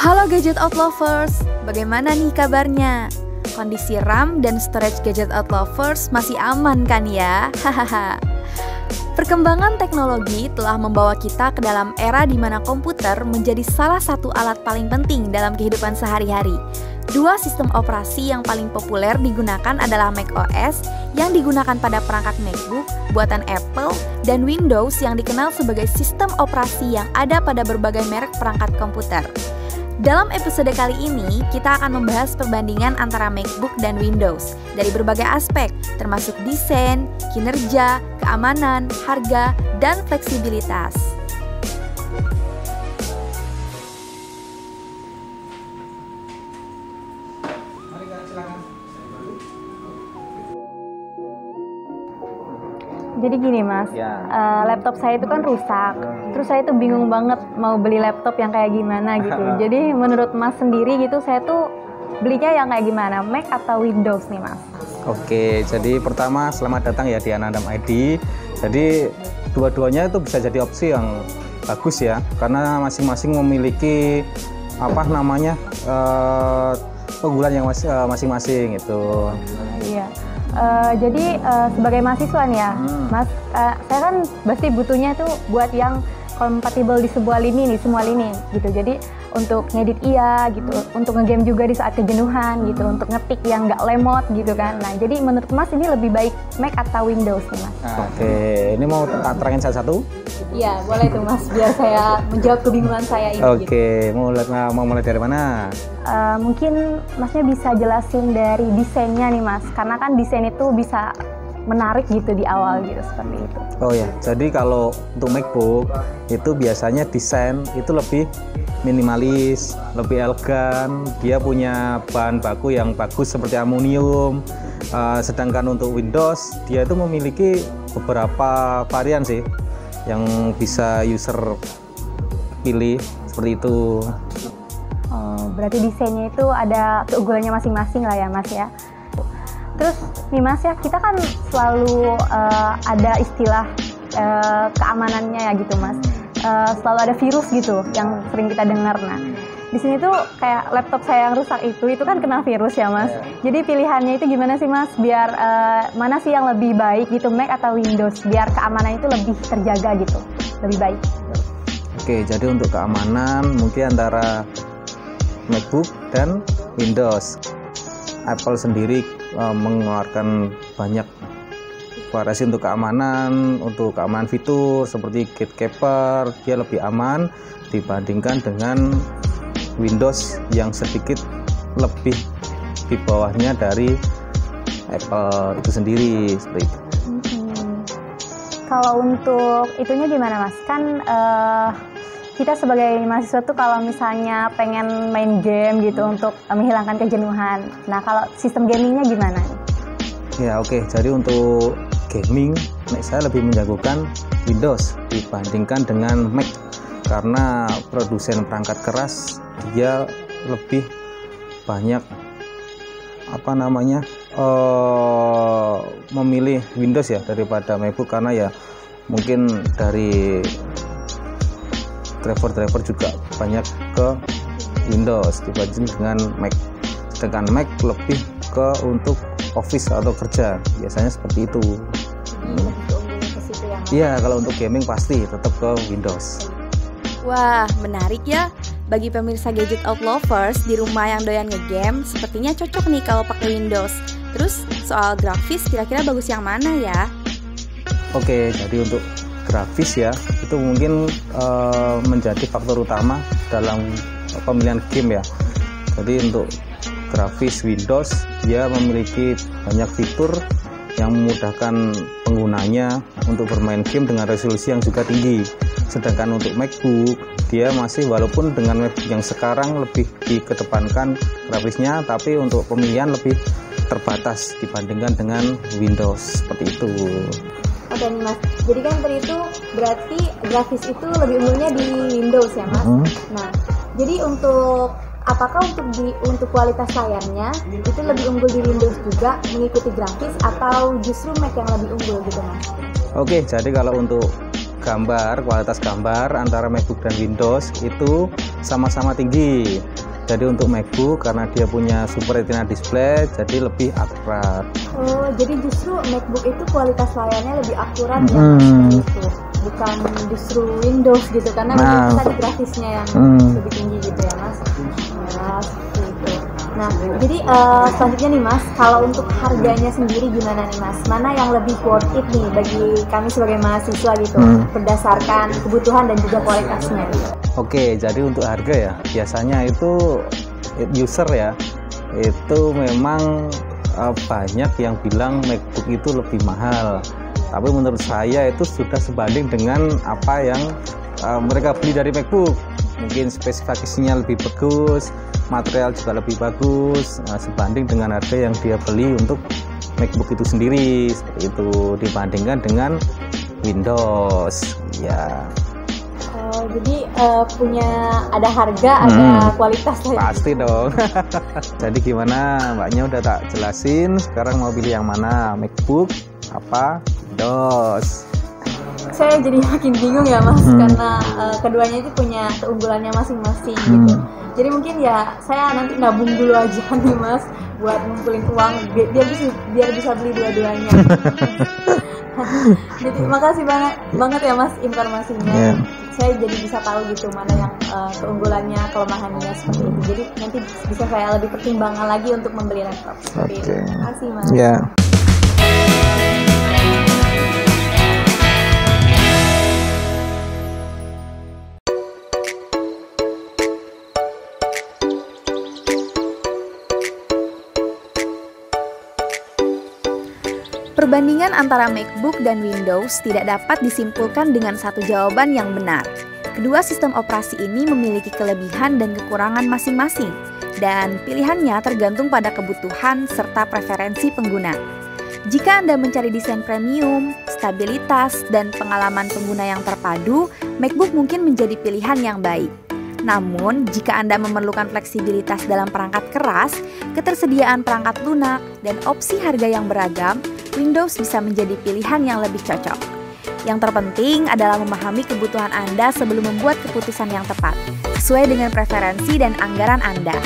Halo Gadget Out Lovers, bagaimana nih kabarnya? Kondisi RAM dan storage Gadget Out Lovers masih aman kan ya? Hahaha. Perkembangan teknologi telah membawa kita ke dalam era di mana komputer menjadi salah satu alat paling penting dalam kehidupan sehari-hari. Dua sistem operasi yang paling populer digunakan adalah macOS yang digunakan pada perangkat MacBook buatan Apple dan Windows yang dikenal sebagai sistem operasi yang ada pada berbagai merek perangkat komputer. Dalam episode kali ini, kita akan membahas perbandingan antara MacBook dan Windows dari berbagai aspek, termasuk desain, kinerja, keamanan, harga, dan fleksibilitas. Jadi gini mas, laptop saya itu kan rusak, terus saya tuh bingung banget mau beli laptop yang kayak gimana gitu. Jadi menurut mas sendiri gitu, saya tuh belinya yang kayak gimana, Mac atau Windows nih mas? Oke, jadi pertama selamat datang ya di Anandam ID. Jadi dua-duanya itu bisa jadi opsi yang bagus ya, karena masing-masing memiliki keunggulan yang masing-masing itu. Iya. Jadi sebagai mahasiswa nih ya, mas, saya kan pasti butuhnya tuh buat yang kompatibel di semua lini gitu. Jadi untuk ngedit iya gitu, untuk ngegame juga di saat kejenuhan gitu, untuk ngetik yang nggak lemot gitu kan. Nah, jadi menurut mas ini lebih baik Mac atau Windows nih mas? Oke, ini mau terangin satu-satu? Iya, boleh tuh mas, biar saya menjawab kebingungan saya ini. Oke, gitu. Mau mulai dari mana? Mungkin masnya bisa jelasin dari desainnya nih mas, karena kan desain itu bisa menarik gitu di awal gitu, seperti itu. Oh ya, jadi kalau untuk MacBook itu biasanya desain itu lebih minimalis, lebih elegan, dia punya bahan baku yang bagus seperti aluminium. Sedangkan untuk Windows dia itu memiliki beberapa varian sih yang bisa user pilih seperti itu. Oh, berarti desainnya itu ada keunggulannya masing-masing lah ya mas ya. Terus nih mas ya, kita kan selalu ada istilah keamanannya ya gitu mas. Selalu ada virus gitu yang sering kita dengar. Nah, di sini tuh kayak laptop saya yang rusak itu kan kena virus ya mas. Jadi pilihannya itu gimana sih mas? Biar mana sih yang lebih baik gitu, Mac atau Windows? Biar keamanan itu lebih terjaga gitu, lebih baik. Oke, jadi untuk keamanan mungkin antara MacBook dan Windows. Apple sendiri mengeluarkan banyak variasi untuk keamanan fitur seperti gatekeeper, dia lebih aman dibandingkan dengan Windows yang sedikit lebih di bawahnya dari Apple itu sendiri seperti itu. Kalau untuk itunya gimana mas? Kan kita sebagai mahasiswa tuh kalau misalnya pengen main game gitu untuk menghilangkan kejenuhan. Nah, kalau sistem gamingnya gimana? Ya oke, jadi untuk gaming saya lebih menjagokan Windows dibandingkan dengan Mac karena produsen perangkat keras dia lebih banyak memilih Windows ya daripada MacBook, karena ya mungkin dari driver juga banyak ke Windows dibanding dengan Mac. Sedangkan Mac lebih ke untuk office atau kerja, biasanya seperti itu. Iya, kalau untuk gaming pasti tetap ke Windows. Wah, menarik ya. Bagi pemirsa Gadget Out Lovers di rumah yang doyan ngegame, sepertinya cocok nih kalau pakai Windows. Terus soal grafis kira-kira bagus yang mana ya? Oke, jadi untuk grafis ya itu mungkin menjadi faktor utama dalam pemilihan game ya. Jadi untuk grafis Windows dia memiliki banyak fitur yang memudahkan penggunanya untuk bermain game dengan resolusi yang juga tinggi. Sedangkan untuk MacBook dia masih, walaupun dengan MacBook yang sekarang lebih dikedepankan grafisnya, tapi untuk pemilihan lebih terbatas dibandingkan dengan Windows seperti itu. Oke nih mas, jadi kan tadi itu berarti grafis itu lebih unggulnya di Windows ya mas. Nah, jadi apakah untuk kualitas layarnya itu lebih unggul di Windows juga mengikuti grafis, atau justru Mac yang lebih unggul gitu mas? Oke, jadi kalau untuk kualitas gambar antara MacBook dan Windows itu sama-sama tinggi. Jadi untuk MacBook karena dia punya Super Retina display jadi lebih akurat. Oh, jadi justru MacBook itu kualitas layarnya lebih akurat ya Mas, seperti itu. Bukan justru Windows gitu karena Windows tadi grafisnya yang lebih tinggi gitu ya Mas. Nah, seperti itu. Nah, jadi selanjutnya nih Mas, kalau untuk harganya sendiri gimana nih Mas? Mana yang lebih worth it nih bagi kami sebagai mahasiswa gitu, berdasarkan kebutuhan dan juga kualitasnya gitu. Oke, jadi untuk harga ya, biasanya itu user ya, itu memang banyak yang bilang MacBook itu lebih mahal. Tapi menurut saya itu sudah sebanding dengan apa yang mereka beli dari MacBook. Mungkin spesifikasinya lebih bagus, material juga lebih bagus, sebanding dengan harga yang dia beli untuk MacBook itu sendiri, seperti itu, dibandingkan dengan Windows ya. Jadi punya ada harga, ada kualitas lah. Pasti dong. Jadi gimana, Mbaknya udah tak jelasin, sekarang mau pilih yang mana, MacBook apa Windows? Saya jadi makin bingung ya Mas, karena keduanya itu punya keunggulannya masing-masing gitu. Jadi mungkin ya saya nanti nabung dulu aja nih Mas, buat ngumpulin uang biar bisa beli dua-duanya. Jadi makasih banget ya Mas informasinya. Saya jadi bisa tahu gitu mana yang keunggulannya, kelemahannya seperti itu. Jadi nanti bisa saya lebih pertimbangkan lagi untuk membeli laptop seperti itu. Terima kasih Mas. Perbandingan antara MacBook dan Windows tidak dapat disimpulkan dengan satu jawaban yang benar. Kedua sistem operasi ini memiliki kelebihan dan kekurangan masing-masing, dan pilihannya tergantung pada kebutuhan serta preferensi pengguna. Jika Anda mencari desain premium, stabilitas, dan pengalaman pengguna yang terpadu, MacBook mungkin menjadi pilihan yang baik. Namun, jika Anda memerlukan fleksibilitas dalam perangkat keras, ketersediaan perangkat lunak, dan opsi harga yang beragam, Windows bisa menjadi pilihan yang lebih cocok. Yang terpenting adalah memahami kebutuhan Anda sebelum membuat keputusan yang tepat, sesuai dengan preferensi dan anggaran Anda.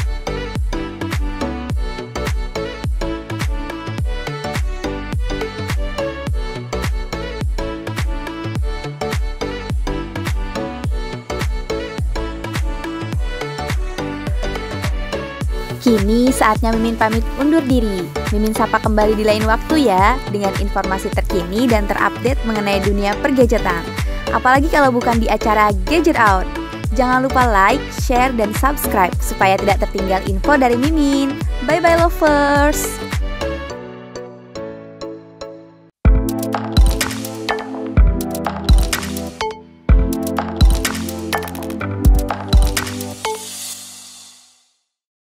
Kini saatnya Mimin pamit undur diri. Mimin sapa kembali di lain waktu ya, dengan informasi terkini dan terupdate mengenai dunia pergadgetan. Apalagi kalau bukan di acara Gadget Out. Jangan lupa like, share, dan subscribe supaya tidak tertinggal info dari Mimin. Bye-bye lovers!